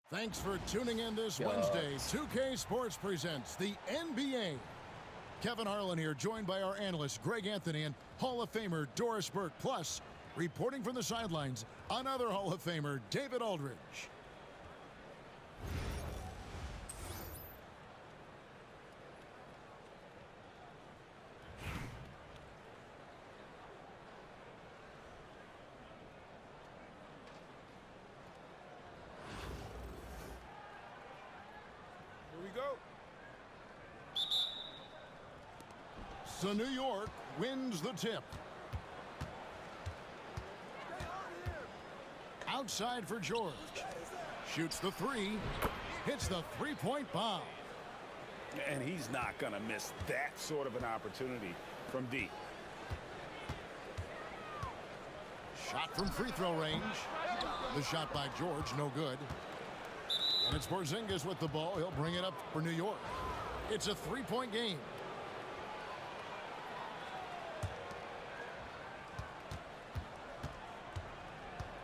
Thanks for tuning in this Wednesday. 2K Sports presents the NBA. Kevin Harlan here, joined by our analyst Greg Anthony and Hall of Famer Doris Burke. Plus, reporting from the sidelines, another Hall of Famer, David Aldridge. Here we go. So New York wins the tip. Outside for George. Shoots the three. Hits the three-point bomb. And he's not going to miss that sort of an opportunity from deep. Shot from free throw range. The shot by George, no good. And it's Porzingis with the ball. He'll bring it up for New York. It's a three-point game.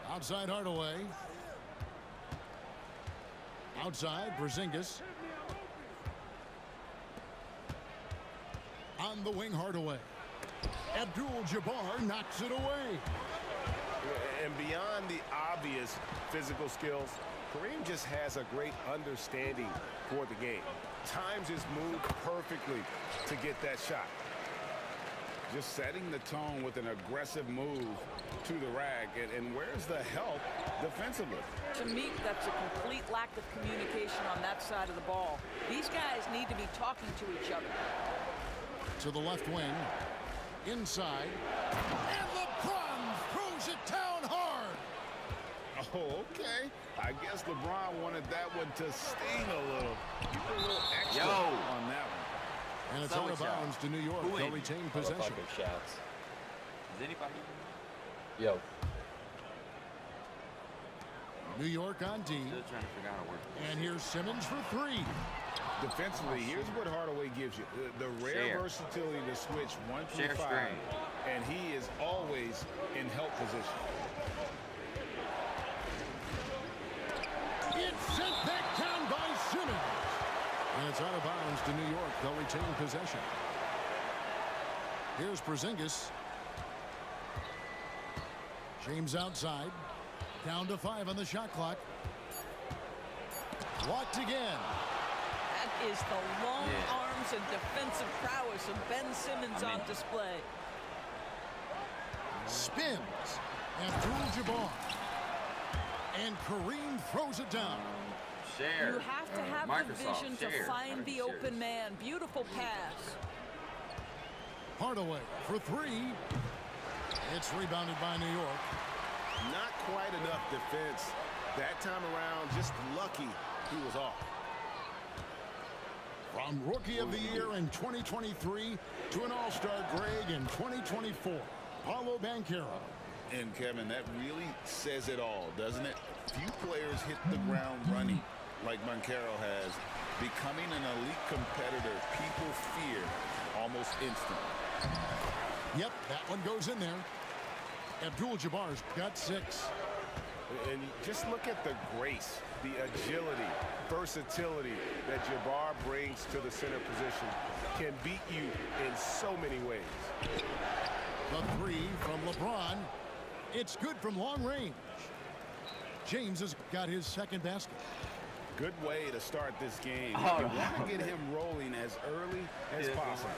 Outside Hardaway. Outside Porzingis. On the wing Hardaway. Abdul-Jabbar knocks it away. And beyond the obvious physical skills, Kareem just has a great understanding for the game. Times his move perfectly to get that shot. Just setting the tone with an aggressive move to the rack. And where's the help defensively? To me, that's a complete lack of communication on that side of the ball. These guys need to be talking to each other. To the left wing. Inside. And LeBron throws it down hard. Oh, okay. I guess LeBron wanted that one to sting a little. Give a little extra on that one. And it's out of bounds to New York. They'll retain possession. Shots. Is anybody? Yo. New York on D. Still trying to figure out how to work this. And here's Simmons for three. Defensively, here's what Hardaway gives you. The rare versatility to switch 1 through 5. And he is always in help position. It's sent back down by Simmons. And it's out of bounds to New York. They'll retain possession. Here's Porzingis. James outside. Down to 5 on the shot clock. Blocked again. That is the long arms and defensive prowess of Ben Simmons on display. Spins. Abdul-Jabbar. And Kareem throws it down. You have to have the vision to find the open man. Beautiful pass. Hardaway for three. It's rebounded by New York. Not quite enough defense. That time around, just lucky he was off. From Rookie of the Year in 2023 to an All-Star Greg in 2024, Paolo Banchero. And, Kevin, that really says it all, doesn't it? Few players hit the ground running like Banchero has. Becoming an elite competitor, people fear almost instantly. Yep, that one goes in there. Abdul-Jabbar's got 6. And just look at the grace, the agility, versatility that Jabbar brings to the center position. Can beat you in so many ways. The three from LeBron. It's good from long range. James has got his second basket. Good way to start this game. You want to get him rolling as early as possible.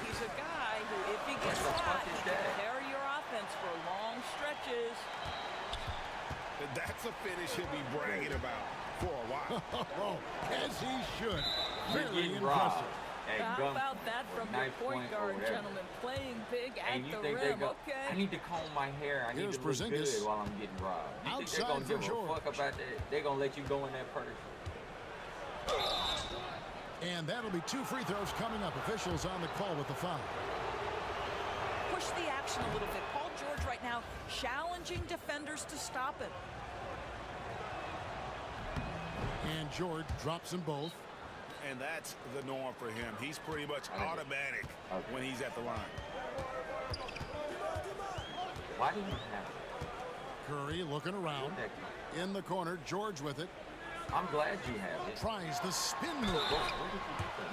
He's a guy who, if he gets hot, he can carry your offense for long stretches. That's a finish he'll be bragging about for a while. As he should. Very impressive. How about that from your point guard, gentlemen? Playing big at the rim. Okay. I need to comb my hair. I need to look good while I'm getting robbed. You think they're going to give a fuck about that? They're going to let you go in that purse. And that'll be 2 free throws coming up. Officials on the call with the foul. Push the action a little bit. Paul George right now challenging defenders to stop it. And George drops them both. And that's the norm for him. He's pretty much automatic when he's at the line. Why do you have it? Curry looking around. In the corner, George with it. I'm glad you have it. Tries the spin move.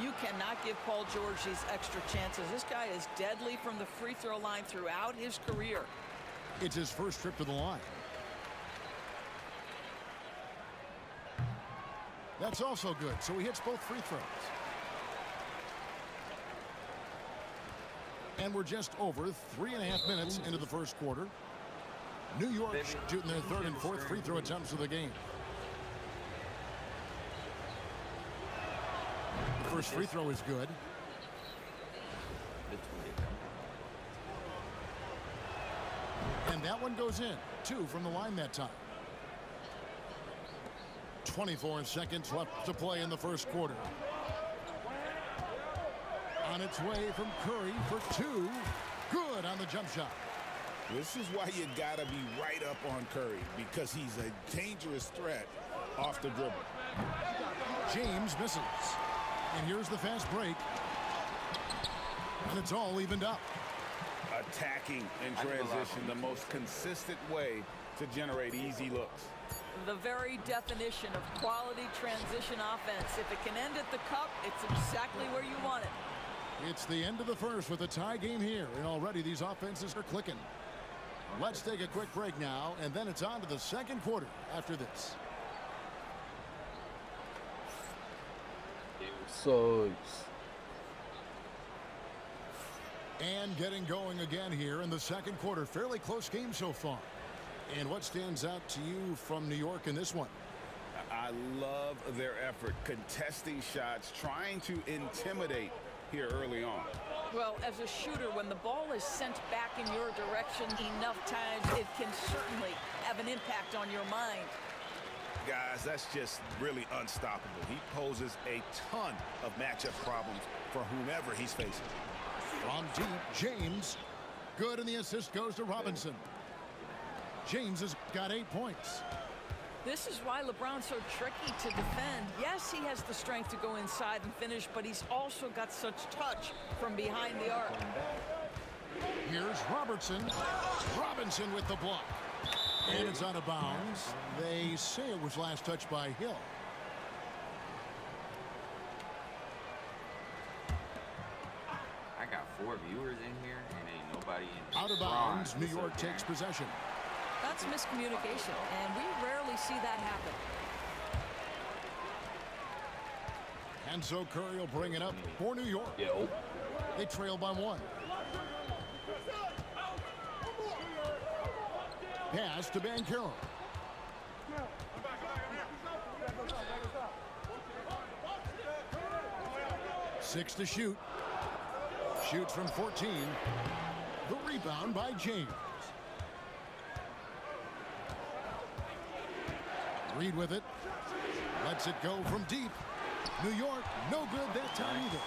You cannot give Paul George these extra chances. This guy is deadly from the free throw line throughout his career. It's his first trip to the line. That's also good, so he hits both free throws. And we're just over 3.5 minutes into the first quarter. New York shooting their third and fourth free throw attempts of the game. The first free throw is good. And that one goes in. 2 from the line that time. 24 seconds left to play in the first quarter. On its way from Curry for 2. Good on the jump shot. This is why you gotta be right up on Curry, because he's a dangerous threat off the dribble. James misses. And here's the fast break. And it's all evened up. Attacking in transition, the most consistent way to generate easy looks. The very definition of quality transition offense. If it can end at the cup, it's exactly where you want it. It's the end of the first with a tie game here, and already these offenses are clicking. Let's take a quick break now, and then it's on to the second quarter after this. Sucks. And getting going again here in the second quarter. Fairly close game so far. And what stands out to you from New York in this one? I love their effort, contesting shots, trying to intimidate here early on. Well, as a shooter, when the ball is sent back in your direction enough times, it can certainly have an impact on your mind. Guys, that's just really unstoppable. He poses a ton of matchup problems for whomever he's facing. From deep, James. Good, and the assist goes to Robinson. James has got 8 points. This is why LeBron's so tricky to defend. Yes, he has the strength to go inside and finish, but he's also got such touch from behind the arc. Here's Robertson. Robinson with the block. And it's out of bounds. They say it was last touched by Hill. I got 4 viewers in here, and ain't nobody in. Out of bounds, New York takes possession. That's miscommunication, and we rarely see that happen. And so Curry will bring it up for New York. They trail by 1. Pass to Banchero. Six to shoot. Shoots from 14. The rebound by James. Reed with it. Lets it go from deep. New York, no good that time either.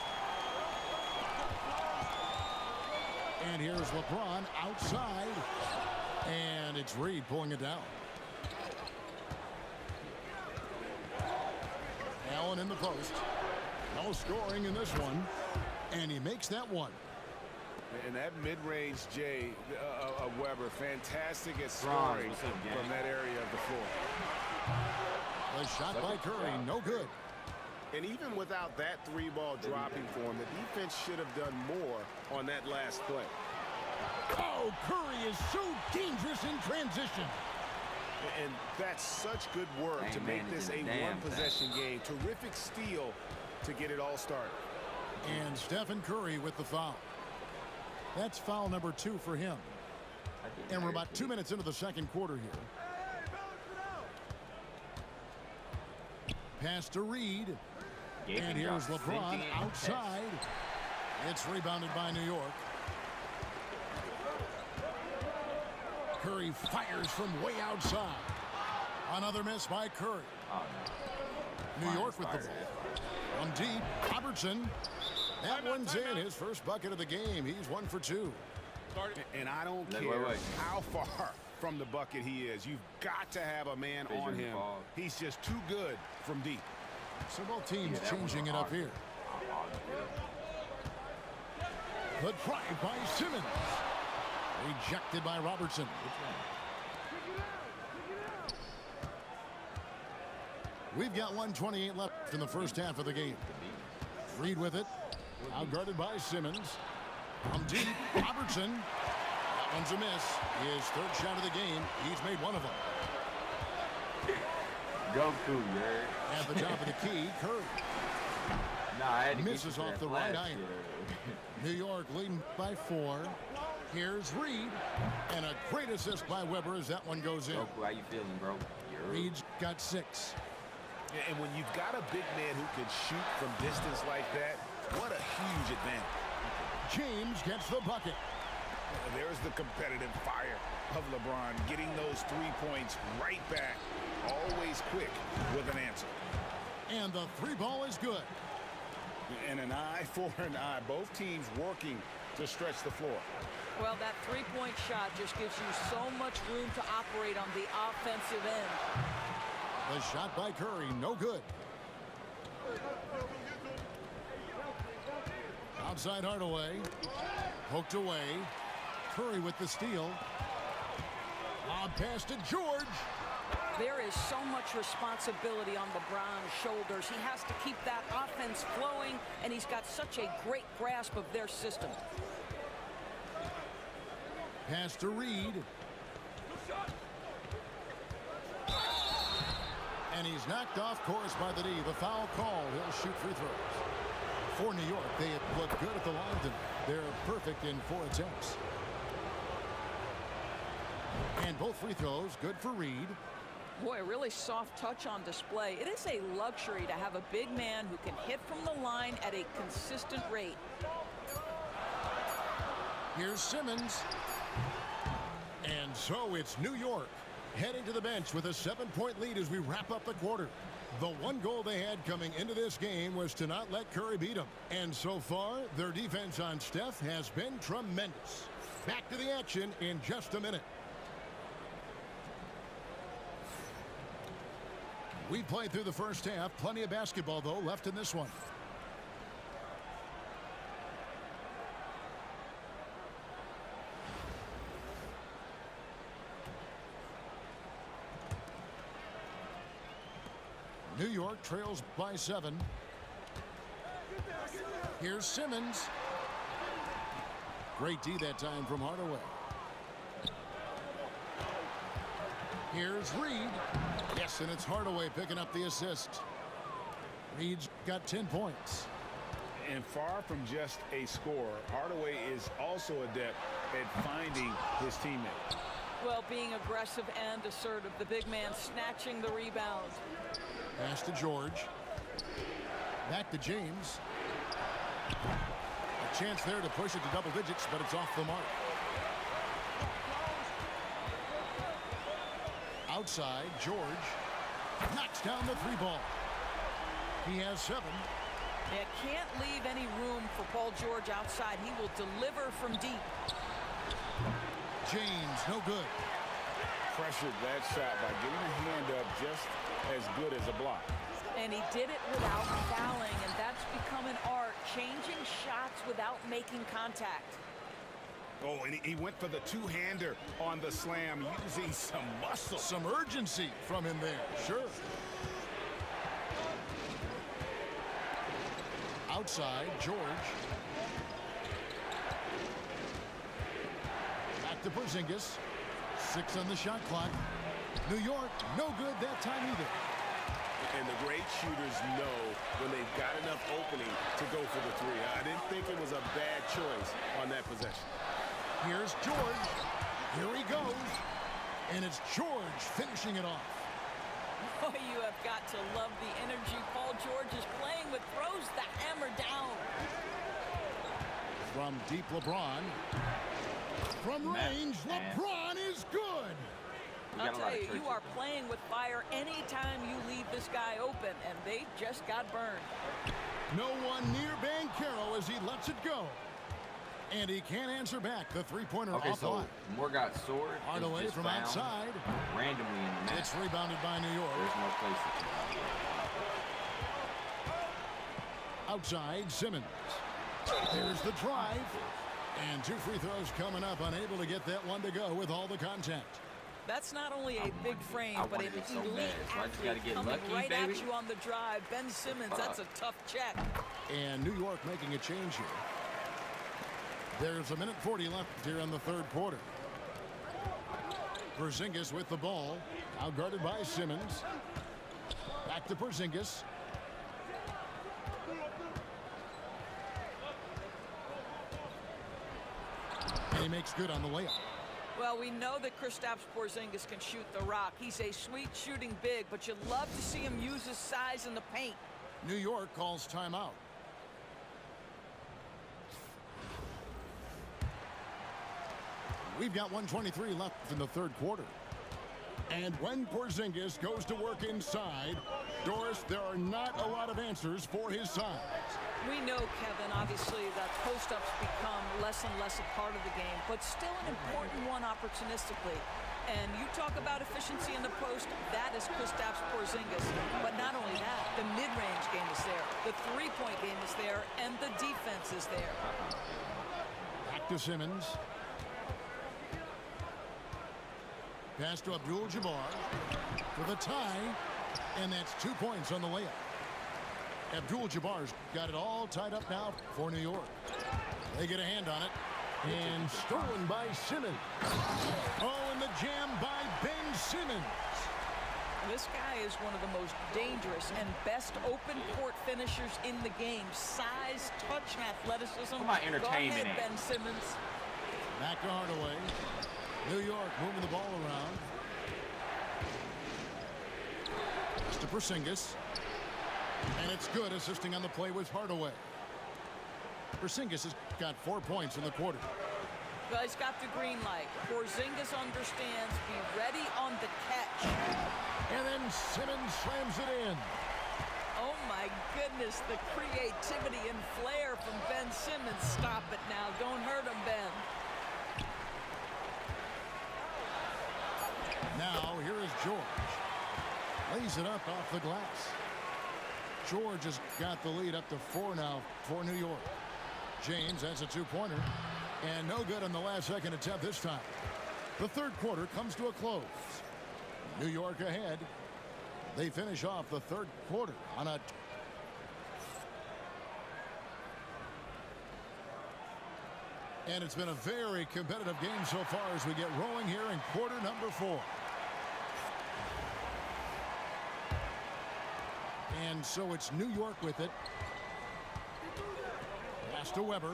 And here's LeBron outside. And it's Reed pulling it down. Allen in the post. No scoring in this one. And he makes that one. And that mid-range J of Weber, fantastic at scoring from that area of the floor. The shot by Curry, no good. And even without that 3-ball dropping for him, the defense should have done more on that last play. Oh, Curry is so dangerous in transition. And that's such good work to make this a one-possession game. Terrific steal to get it all started. And Stephen Curry with the foul. That's foul number 2 for him. And we're about 2 minutes into the second quarter here. Pass to Reed. And here's LeBron outside. It's rebounded by New York. Curry fires from way outside. Another miss by Curry. New York with the ball. On deep, Robertson. That one's in, his first bucket of the game. He's 1 for 2. And I don't care how far from the bucket he is. You've got to have a man on him. He's just too good from deep. So both teams changing it up here. The drive by Simmons. Rejected by Robertson. We've got 1:28 left in the first half of the game. Reed with it. Outguarded by Simmons. From deep, Robertson. That one's a miss. His third shot of the game. He's made one of them. Go cool, yeah. At the top of the key, Curry. Nah, I had to misses off the right iron. New York leading by 4. Here's Reed. And a great assist by Weber as that one goes in. Bro, how you feeling, bro? Reed's got 6. Yeah, and when you've got a big man who can shoot from distance like that, what a huge advantage. James gets the bucket. There's the competitive fire of LeBron, getting those 3 points right back, always quick with an answer. And the 3 ball is good. And an eye for an eye. Both teams working to stretch the floor. Well, that 3-point shot just gives you so much room to operate on the offensive end. The shot by Curry, no good. Outside Hardaway. Poked away. Curry with the steal. Lob pass to George. There is so much responsibility on LeBron's shoulders. He has to keep that offense flowing, and he's got such a great grasp of their system. Pass to Reed. And he's knocked off course by the D. The foul call. He'll shoot free throws. For New York, they have looked good at the line tonight. They're perfect in 4 attempts. And both free throws good for Reed. Boy, a really soft touch on display. It is a luxury to have a big man who can hit from the line at a consistent rate. Here's Simmons. And so it's New York heading to the bench with a 7-point lead as we wrap up the quarter. The one goal they had coming into this game was to not let Curry beat them. And so far, their defense on Steph has been tremendous. Back to the action in just a minute. We played through the first half. Plenty of basketball, though, left in this one. New York trails by 7. Here's Simmons. Great D that time from Hardaway. Here's Reed. Yes, and it's Hardaway picking up the assist. Reed's got 10 points. And far from just a scorer, Hardaway is also adept at finding his teammate. Well, being aggressive and assertive, the big man snatching the rebound. Pass to George. Back to James. A chance there to push it to double digits, but it's off the mark. Outside, George knocks down the 3 ball. He has 7. Yeah, can't leave any room for Paul George outside. He will deliver from deep. James, no good. Pressured that shot by getting a hand up just as good as a block. And he did it without fouling, and that's become an art, changing shots without making contact. Oh, and he went for the 2-hander on the slam, using some muscle. Some urgency from him there, sure. Outside, George. Back to Porzingis. 6 on the shot clock. New York, no good that time either. And the great shooters know when they've got enough opening to go for the 3. I didn't think it was a bad choice on that possession. Here's George. Here he goes. And it's George finishing it off. Oh, you have got to love the energy Paul George is playing with. Throws the hammer down. From deep, LeBron. From range, LeBron is good. I'll tell you, you are playing with fire anytime you leave this guy open, and they just got burned. No one near Banchero as he lets it go. And he can't answer back. The 3-pointer off the line. Moore got sword. Hardaway from outside. Randomly in the match. It's rebounded by New York. There's no place to Outside, Simmons. There's the drive. And 2 free throws coming up. Unable to get that one to go with all the contact. That's not only a big frame, but an elite athlete coming right at you on the drive. Ben Simmons, that's a tough check. And New York making a change here. There's a minute 40 left here in the third quarter. Porzingis with the ball, outguarded by Simmons. Back to Porzingis. And he makes good on the layup. Well, we know that Kristaps Porzingis can shoot the rock. He's a sweet shooting big, but you'd love to see him use his size in the paint. New York calls timeout. We've got 1:23 left in the third quarter. And when Porzingis goes to work inside, Doris, there are not a lot of answers for his size. We know, Kevin, obviously, that post-ups become less and less a part of the game, but still an important one opportunistically. And you talk about efficiency in the post, that is Kristaps Porzingis. But not only that, the mid-range game is there, the three-point game is there, and the defense is there. Back to Simmons. Pass to Abdul-Jabbar for the tie, and that's 2 points on the layup. Abdul-Jabbar's got it all tied up now for New York. They get a hand on it, and stolen by Simmons. Oh, and the jam by Ben Simmons. This guy is one of the most dangerous and best open court finishers in the game. Size, touch, and athleticism. Come on, entertainment. Go ahead, Ben Simmons. Back to Hardaway. New York moving the ball around. It's to Porzingis. And it's good, assisting on the play with Hardaway. Porzingis has got 4 points in the quarter. Well, he's got the green light. Porzingis understands. Be ready on the catch. And then Simmons slams it in. Oh, my goodness, the creativity and flair from Ben Simmons. Stop it now. Don't hurt him, Ben. Now, here is George. Lays it up off the glass. George has got the lead up to 4 now for New York. James has a two-pointer. And no good on the last-second attempt this time. The third quarter comes to a close. New York ahead. They finish off the third quarter on a... And it's been a very competitive game so far as we get rolling here in quarter number 4. And so it's New York with it. Pass to Weber.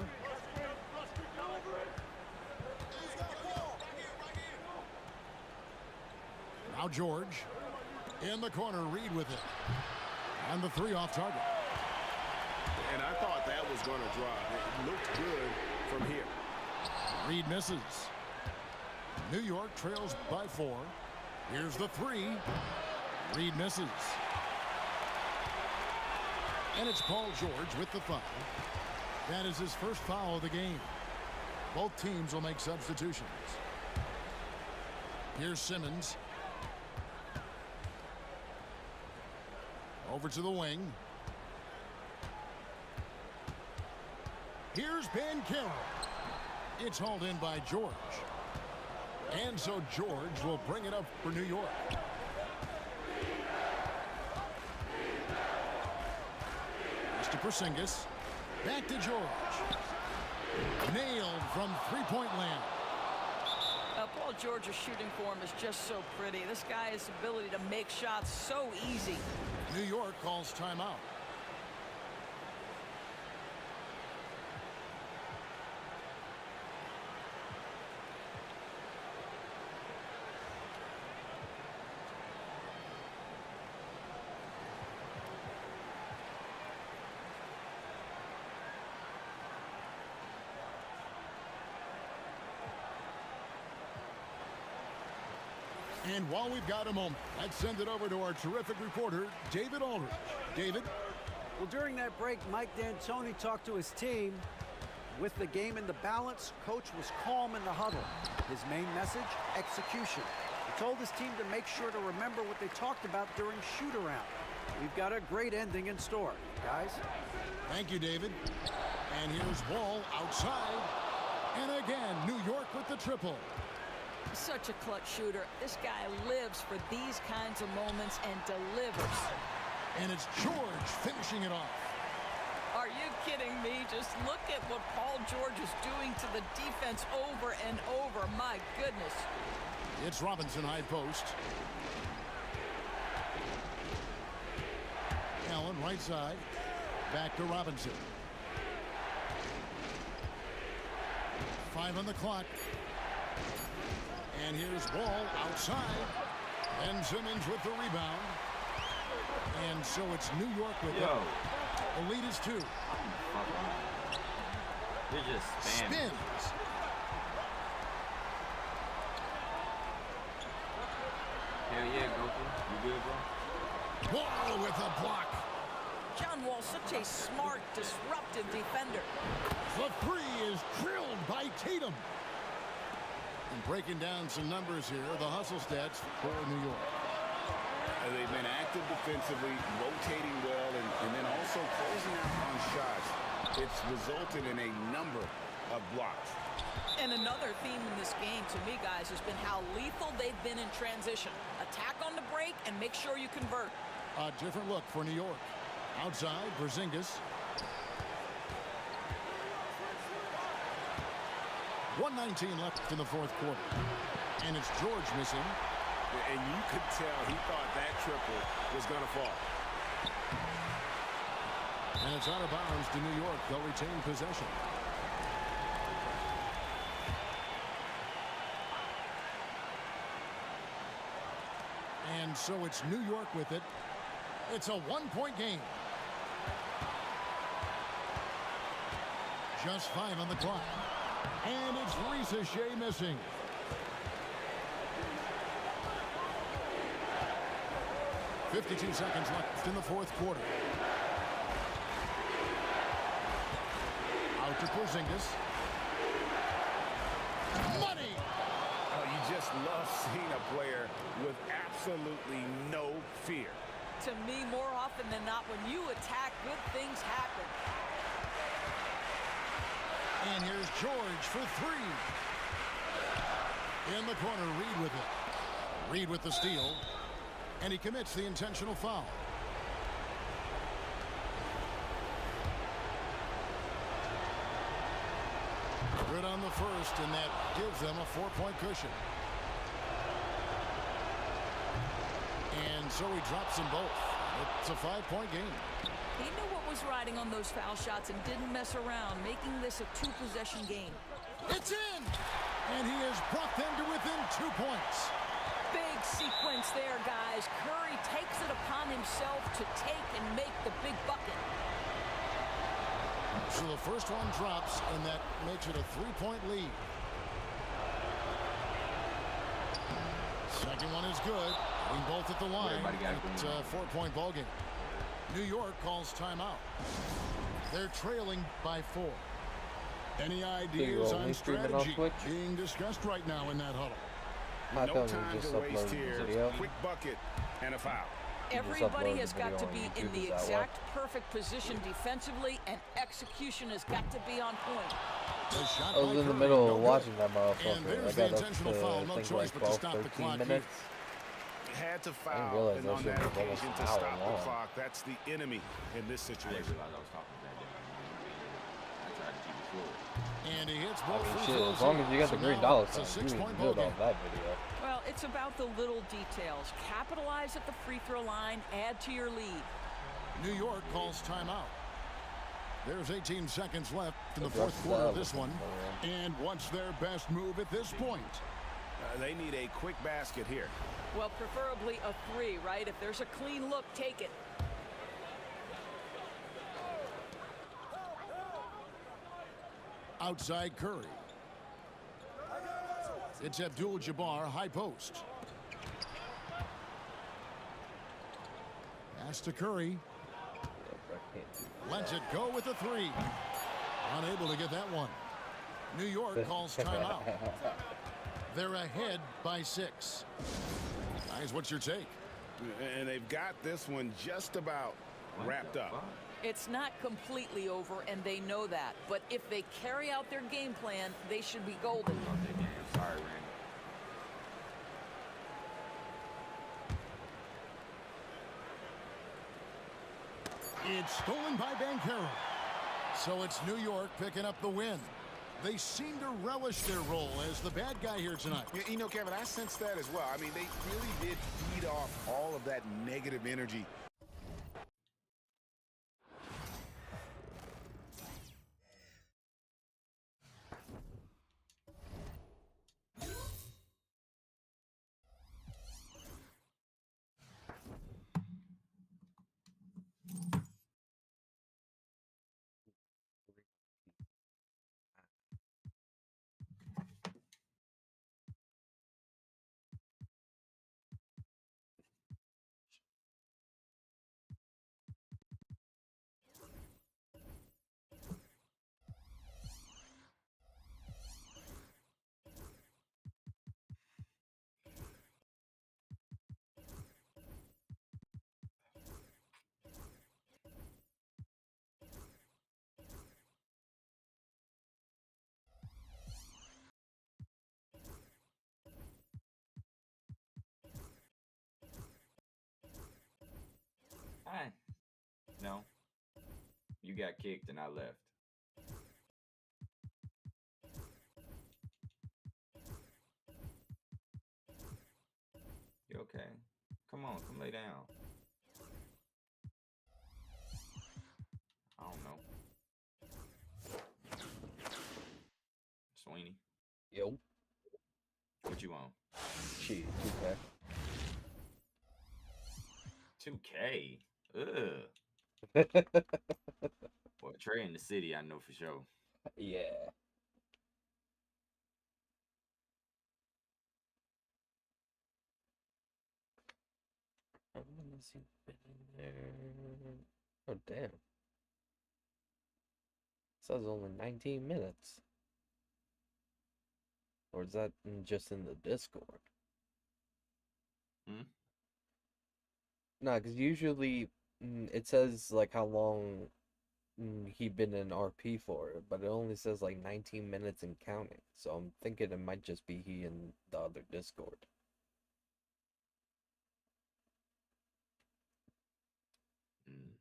Now George. In the corner, Reed with it. And the three off target. And I thought that was going to drop. It looked good from here. Reed misses. New York trails by 4. Here's the three. Reed misses. And it's Paul George with the foul. That is his first foul of the game. Both teams will make substitutions. Here's Simmons. Over to the wing. Here's Ben Carroll. It's hauled in by George. And so George will bring it up for New York. To Porzingis. Back to George. Nailed from three-point land. Paul George's shooting form is just so pretty. This guy has the ability to make shots so easy. New York calls timeout. And while we've got a moment, let's send it over to our terrific reporter, David Aldridge. David? Well, during that break, Mike D'Antoni talked to his team. With the game in the balance, coach was calm in the huddle. His main message, execution. He told his team to make sure to remember what they talked about during shoot-around. We've got a great ending in store, guys. Thank you, David. And here's Wall outside. And again, New York with the triple. Such a clutch shooter. This guy lives for these kinds of moments and delivers. And it's George finishing it off. Are you kidding me? Just look at what Paul George is doing to the defense over and over. My goodness. It's Robinson, high post. Allen, right side. Back to Robinson. 5 on the clock. And here's Wall outside. And Simmons with the rebound. And so it's New York with it. The lead is 2. You're just spamming. Spins. Hell yeah, Goku. You good, bro? Wall with a block. John Wall, such a smart, disruptive defender. The 3 is drilled by Tatum. And breaking down some numbers here, the hustle stats for New York. They've been active defensively, rotating well, and then also closing out on shots. It's resulted in a number of blocks. And another theme in this game, to me, guys, has been how lethal they've been in transition. Attack on the break and make sure you convert. A different look for New York. Outside, Porzingis. 1:19 left in the fourth quarter. And it's George missing. And you could tell he thought that triple was going to fall. And it's out of bounds to New York. They'll retain possession. And so it's New York with it. It's a 1-point game. Just 5 on the clock. And it's Risa Shea missing. .52 seconds left in the fourth quarter. Out to Porzingis. Money! Oh, you just love seeing a player with absolutely no fear. To me, more often than not, when you attack, good things happen. And here's George for 3. In the corner, Reed with it. Reed with the steal. And he commits the intentional foul. Good on the first, and that gives them a 4-point cushion. And so he drops them both. It's a 5-point game. He knew what was riding on those foul shots and didn't mess around, making this a 2-possession game. It's in! And he has brought them to within 2 points. Big sequence there, guys. Curry takes it upon himself to take and make the big bucket. So the first one drops, and that makes it a 3-point lead. Second one is good. Being both at the line. It's a 4-point ball game. New York calls timeout. They're trailing by 4. Any ideas on strategy being discussed right now in that huddle? No time to waste here. Quick bucket and a foul. Everybody has got to be in the exact perfect position defensively, and execution has got to be on point. I was in the middle of watching that And motherfucker. there's I the got up intentional to, foul. I No think, choice like but to 12, stop the 13 clock here. minutes. Had to foul, realize and that on shit that was almost occasion an to hour stop the long. clock. That's the enemy in this I didn't situation. realize I was talking that damn. I tried to keep it fluid. And he hits I both mean, free shit, throws as long in. as you got So the green now dollar it's a sign, you 6-point ain't ball good game. off that video. Well, it's about the little details. Capitalize at the free throw line, add to your lead. New York calls timeout. There's 18 seconds left in the fourth quarter of this one. And what's their best move at this point? They need a quick basket here. Well, preferably a 3, right? If there's a clean look, take it. Outside Curry. It's Abdul-Jabbar, high post. Pass to Curry. Lets it go with a 3. Unable to get that one. New York calls timeout. They're ahead by 6. Guys, what's your take? And they've got this one just about wrapped up. It's not completely over, and they know that. But if they carry out their game plan, they should be golden. Sorry, Randy. stolen by Banchero. So it's New York picking up the win. They seem to relish their role as the bad guy here tonight. You know, Kevin, I sense that as well. I mean, they really did feed off all of that negative energy. Hi. No. You got kicked and I left. You okay? Come on, come lay down. I don't know. Sweeney, Yo. what you on? Shit, 2K? Ugh. 2K. Well, Trey in the city, I know for sure. Yeah. Has he been in there? Oh, damn. It says only 19 minutes. Or is that just in the Discord? Hmm? No, because usually it says like how long he'd been in RP for, but it only says like 19 minutes and counting. So I'm thinking it might just be he in the other Discord. Mm.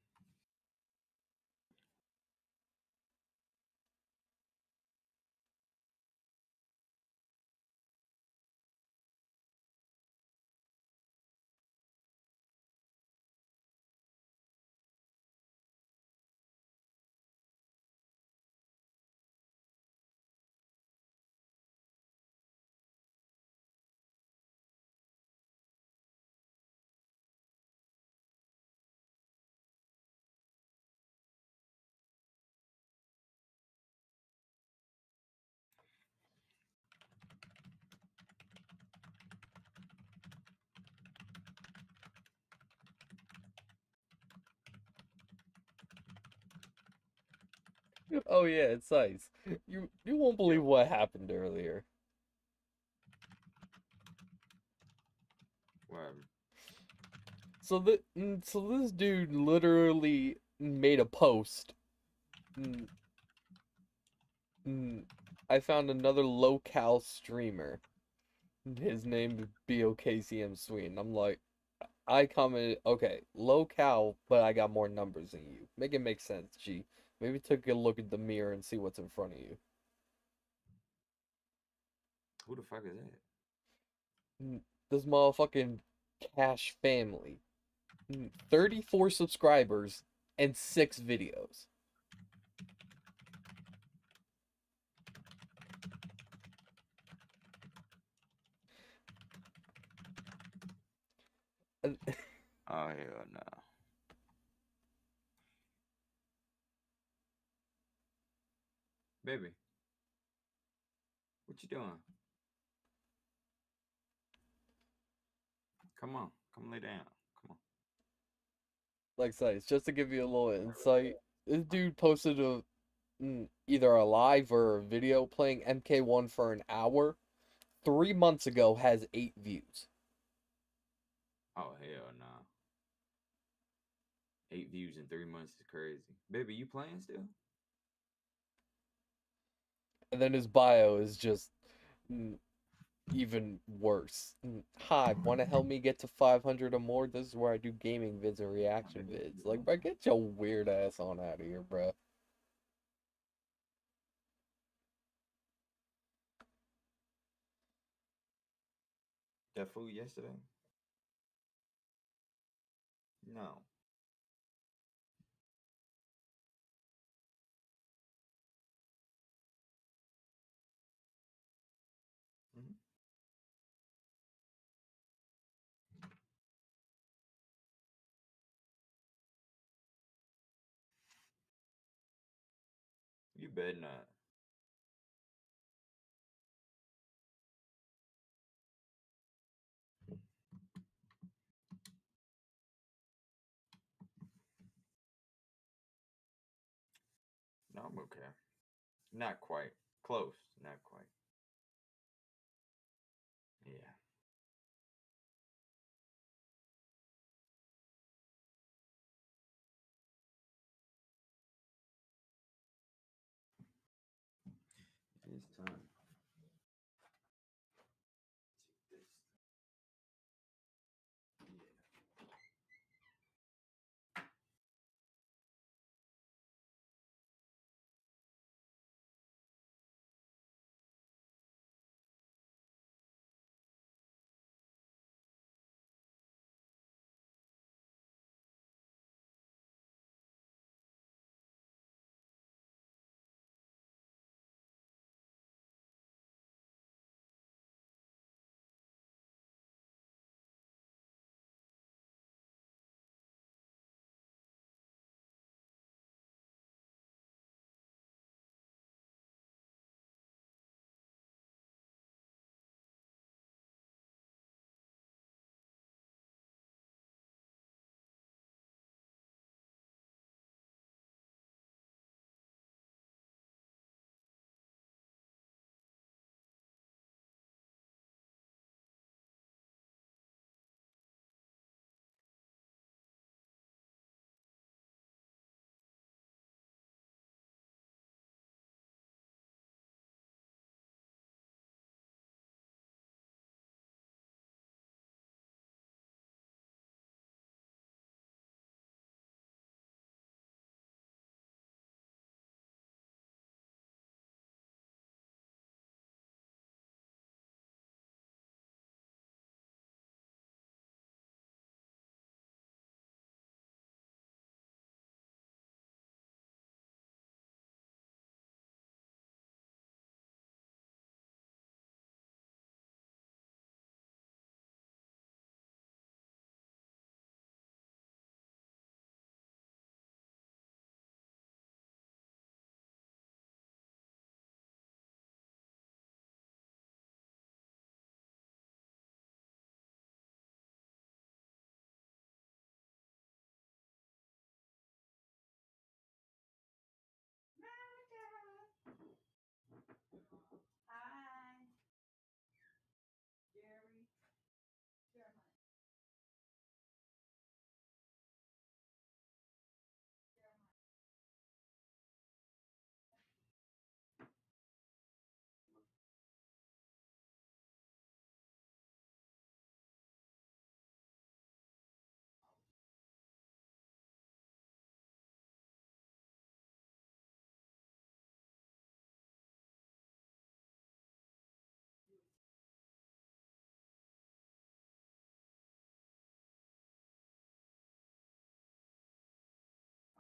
Oh yeah, it's nice. You won't believe what happened earlier. Well, So this dude literally made a post. I found another local streamer. His name is BOKC Sweden. I'm like, I commented, okay, local, but I got more numbers than you. Make it make sense, G. Maybe take a look at the mirror and see what's in front of you. who the fuck is that? This motherfucking Cash family. 34 subscribers and 6 videos. Oh, hell no. Baby, what you doing? Come on, come lay down. Come on. Like sites, just to give you a little insight, this dude posted either a live or a video playing MK1 for an hour. 3 months ago has 8 views. Oh, hell no. 8 views in 3 months is crazy. Baby, you playing still? And then his bio is just even worse. Hi, want to help me get to 500 or more? This is where I do gaming vids and reaction vids. Like, bro, get your weird ass on out of here, bro. That food yesterday? No. Mm-hmm. You better not. No, I'm okay. Not quite. Close. Not quite. Yeah. It's time. Take this.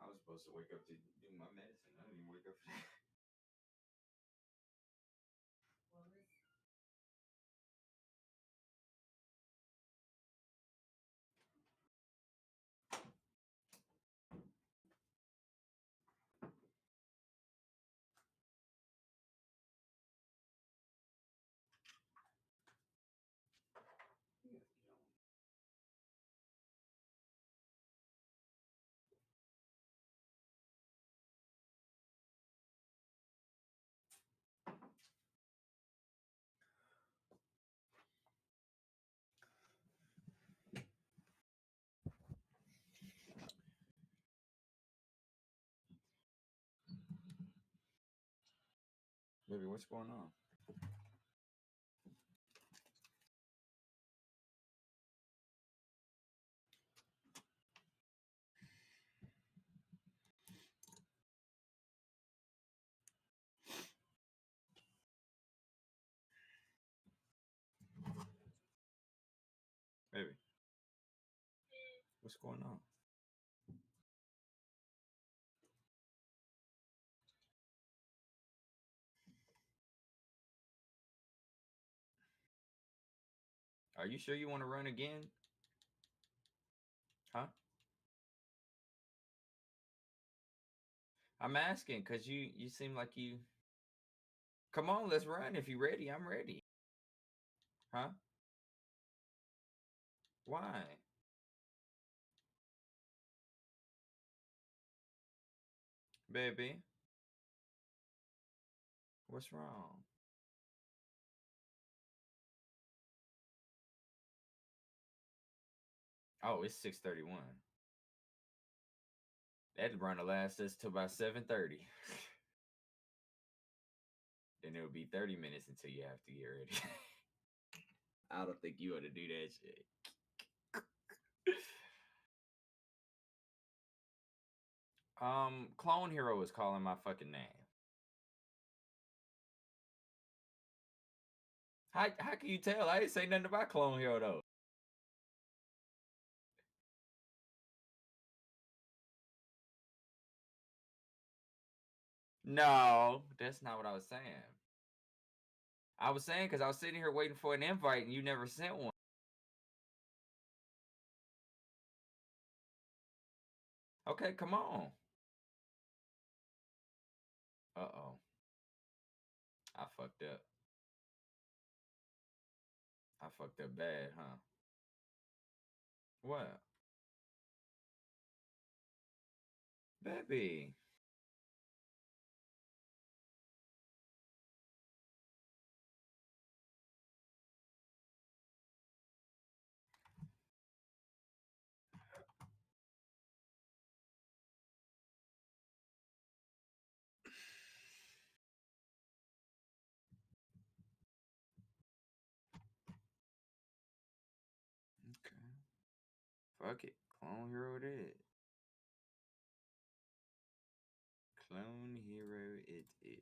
I was supposed to wake up to do my medicine. I didn't even wake up for that. Baby, what's going on? What's going on? Are you sure you want to run again? Huh? I'm asking because you seem like you. Come on, let's run. If you're ready, I'm ready. Huh? Why? Baby, what's wrong? Oh, it's 6:31. That run will last us till about 7:30. Then it'll be 30 minutes until you have to get ready. I don't think you ought to do that shit. Clone Hero is calling my fucking name. How can you tell? I didn't say nothing about Clone Hero though. No, that's not what I was saying. I was saying because I was sitting here waiting for an invite and you never sent one. Okay, come on. Uh-oh. I fucked up. I fucked up bad, huh? What? Baby. Okay. Fuck it. Clone Hero it is. Clone Hero it is.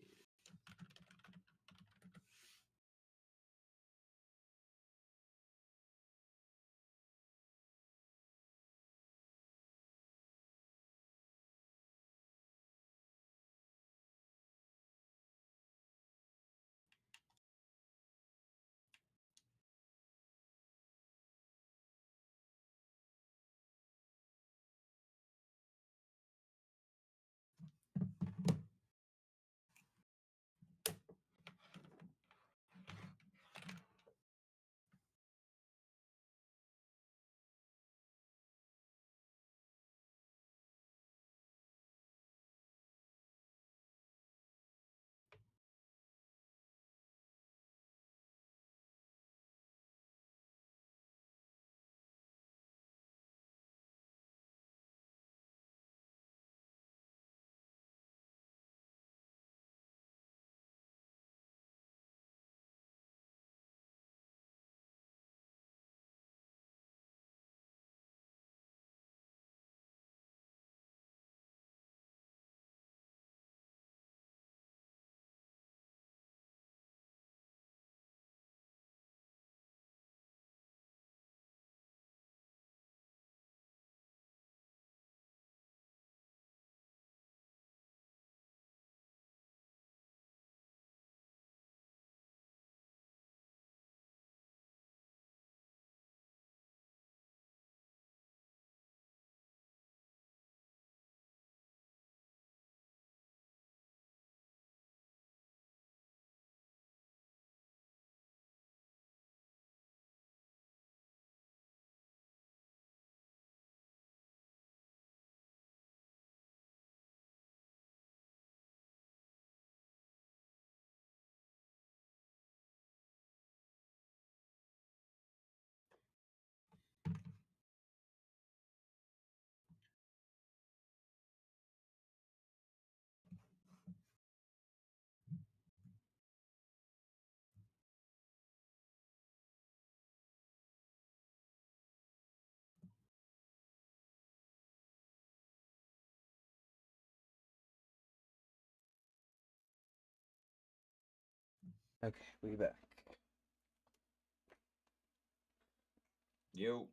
Okay, we back. Yo.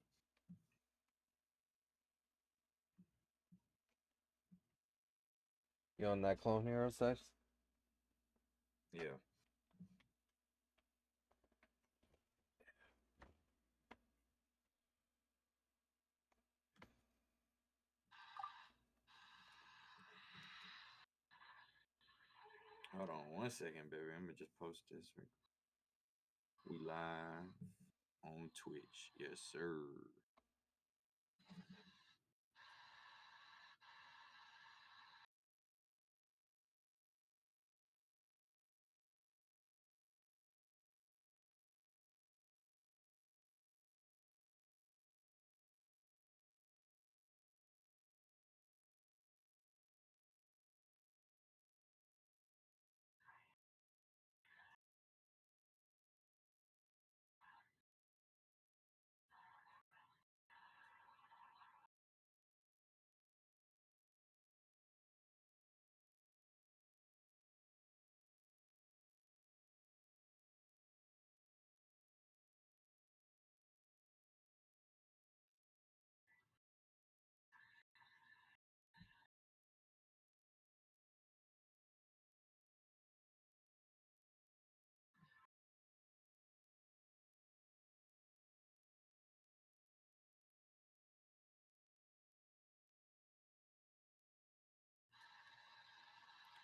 You on that Clone Hero 6? Yeah. Hold on 1 second, baby. Let me just post this. We live on Twitch. Yes, sir.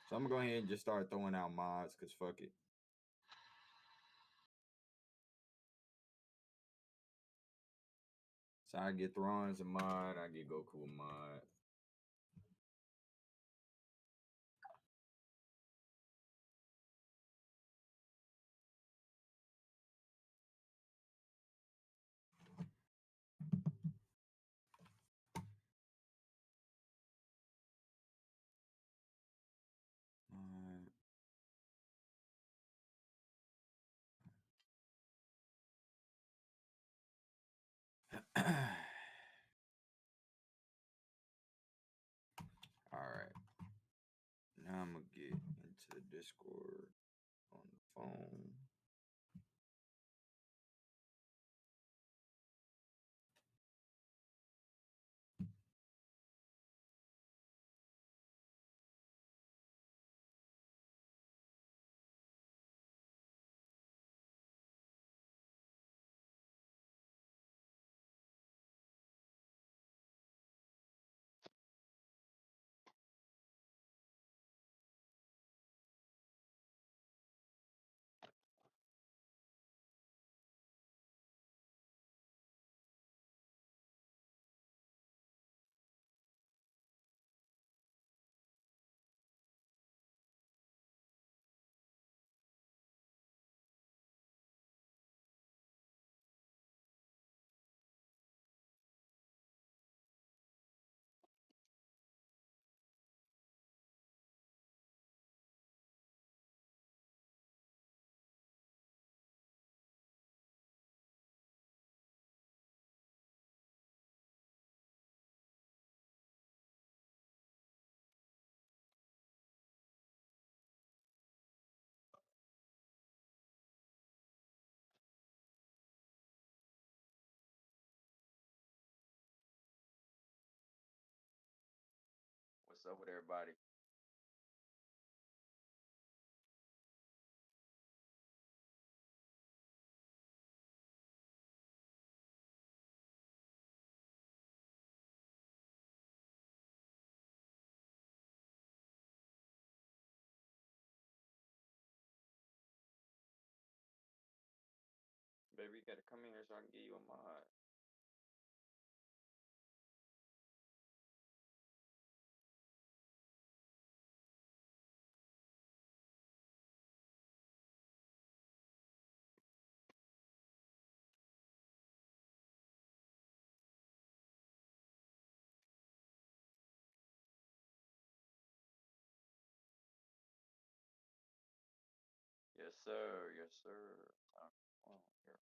So I'm gonna go ahead and just start throwing out mods, cause fuck it. So I get Thrawn as a mod, I get Goku a mod. All right. Now I'm gonna get into the Discord on the phone. What's up with everybody? Baby, you gotta come in here so I can give you a mod. Yes, sir. Yes, sir. Oh, here.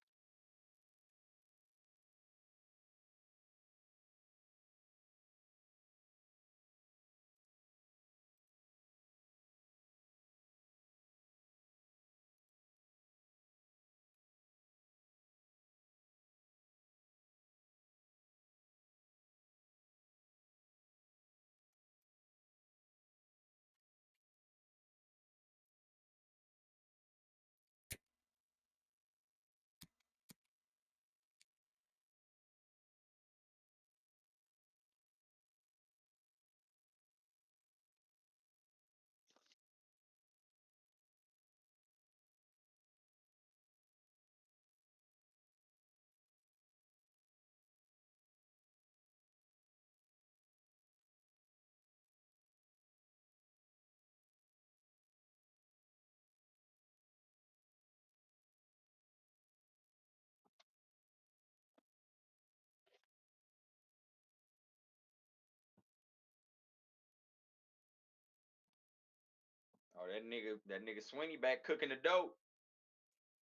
That nigga Sweeney back cooking the dope.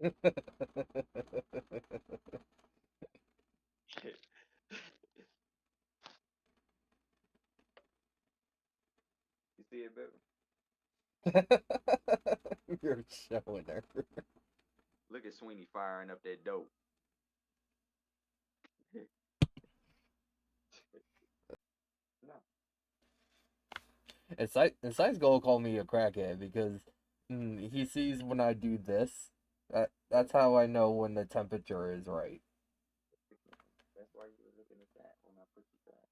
You see it, baby? You're showing her. Look at Sweeney firing up that dope. No. Insight's gonna call me a crackhead because he sees when I do this. That's how I know when the temperature is right. That's why you were looking at that when I put you back.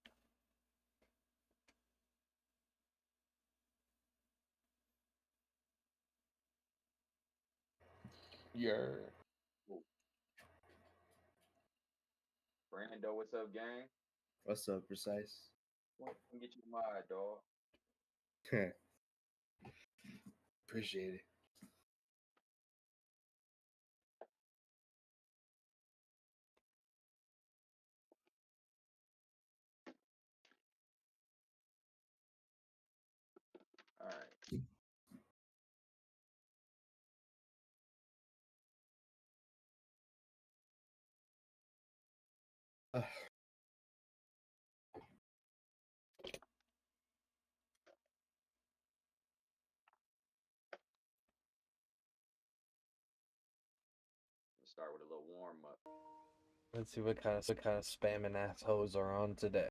You're Brando, what's up, gang? What's up, Precise? Come get you my dog. Appreciate it. All right. Let's start with a little warm up. Let's see what kind of spamming assholes are on today.